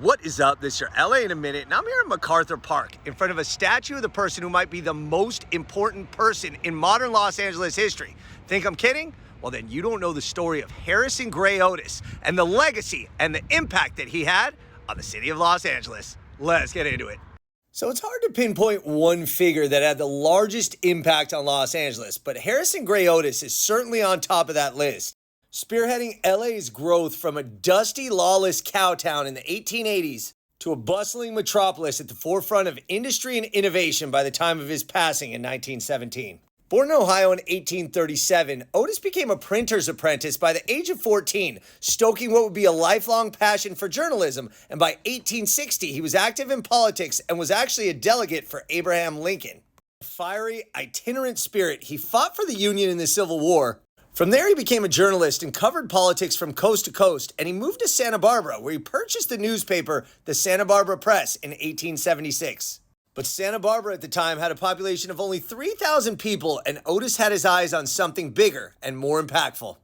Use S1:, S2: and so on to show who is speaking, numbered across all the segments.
S1: What is up? This is your LA in a minute, and I'm here at MacArthur Park in front of a statue of the person who might be the most important person in modern Los Angeles history. Think I'm kidding? Well, then you don't know the story of Harrison Gray Otis and the legacy and the impact that he had on the city of Los Angeles. Let's get into it. So it's hard to pinpoint one figure that had the largest impact on Los Angeles, but Harrison Gray Otis is certainly on top of that list. Spearheading LA's growth from a dusty, lawless cowtown in the 1880s to a bustling metropolis at the forefront of industry and innovation by the time of his passing in 1917. Born in Ohio in 1837, Otis became a printer's apprentice by the age of 14, stoking what would be a lifelong passion for journalism, and by 1860 he was active in politics and was actually a delegate for Abraham Lincoln. A fiery, itinerant spirit, he fought for the Union in the Civil War. From there, he became a journalist and covered politics from coast to coast, and he moved to Santa Barbara, where he purchased the newspaper, the Santa Barbara Press, in 1876. But Santa Barbara at the time had a population of only 3,000 people, and Otis had his eyes on something bigger and more impactful.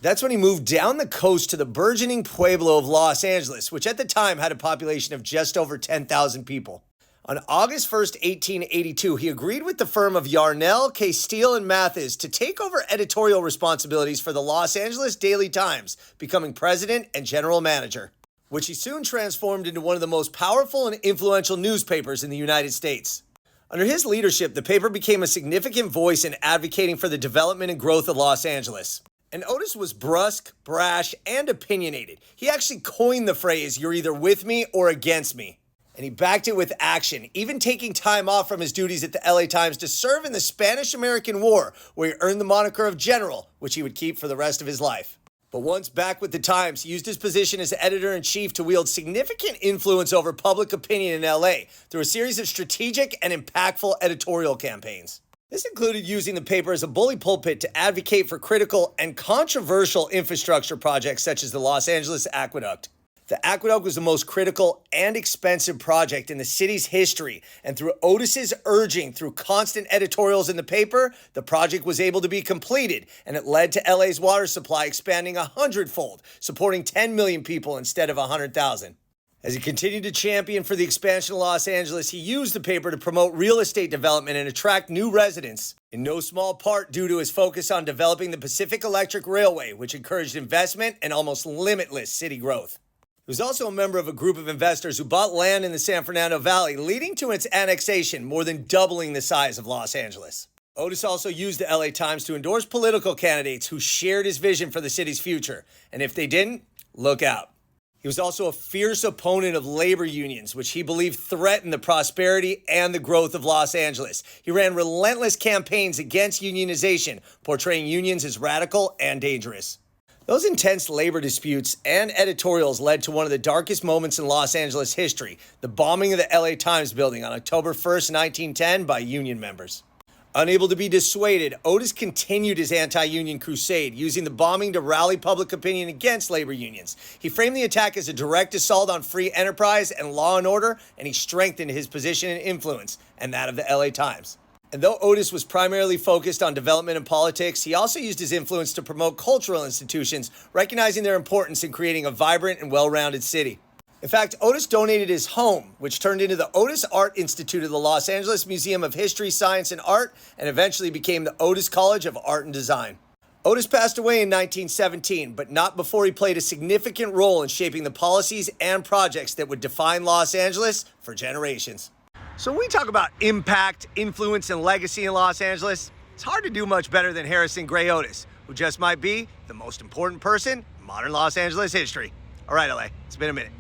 S1: That's when he moved down the coast to the burgeoning pueblo of Los Angeles, which at the time had a population of just over 10,000 people. On August 1st, 1882, he agreed with the firm of Yarnell, Castile, and Mathis to take over editorial responsibilities for the Los Angeles Daily Times, becoming president and general manager, which he soon transformed into one of the most powerful and influential newspapers in the United States. Under his leadership, the paper became a significant voice in advocating for the development and growth of Los Angeles. And Otis was brusque, brash, and opinionated. He actually coined the phrase, "You're either with me or against me." And he backed it with action, even taking time off from his duties at the LA Times to serve in the Spanish-American War, where he earned the moniker of General, which he would keep for the rest of his life. But once back with the Times, he used his position as editor-in-chief to wield significant influence over public opinion in LA through a series of strategic and impactful editorial campaigns. This included using the paper as a bully pulpit to advocate for critical and controversial infrastructure projects such as the Los Angeles Aqueduct. The Aqueduct was the most critical and expensive project in the city's history, and through Otis's urging through constant editorials in the paper, the project was able to be completed, and it led to LA's water supply expanding 100-fold, supporting 10 million people instead of 100,000. As he continued to champion for the expansion of Los Angeles, he used the paper to promote real estate development and attract new residents, in no small part due to his focus on developing the Pacific Electric Railway, which encouraged investment and almost limitless city growth. He was also a member of a group of investors who bought land in the San Fernando Valley, leading to its annexation, more than doubling the size of Los Angeles. Otis also used the LA Times to endorse political candidates who shared his vision for the city's future. And if they didn't, look out. He was also a fierce opponent of labor unions, which he believed threatened the prosperity and the growth of Los Angeles. He ran relentless campaigns against unionization, portraying unions as radical and dangerous. Those intense labor disputes and editorials led to one of the darkest moments in Los Angeles history, the bombing of the LA Times building on October 1st, 1910 by union members. Unable to be dissuaded, Otis continued his anti-union crusade, using the bombing to rally public opinion against labor unions. He framed the attack as a direct assault on free enterprise and law and order, and he strengthened his position and influence, and that of the LA Times. And though Otis was primarily focused on development and politics, he also used his influence to promote cultural institutions, recognizing their importance in creating a vibrant and well-rounded city. In fact, Otis donated his home, which turned into the Otis Art Institute of the Los Angeles Museum of History, Science, and Art, and eventually became the Otis College of Art and Design. Otis passed away in 1917, but not before he played a significant role in shaping the policies and projects that would define Los Angeles for generations. So when we talk about impact, influence, and legacy in Los Angeles, it's hard to do much better than Harrison Gray Otis, who just might be the most important person in modern Los Angeles history. All right, LA, it's been a minute.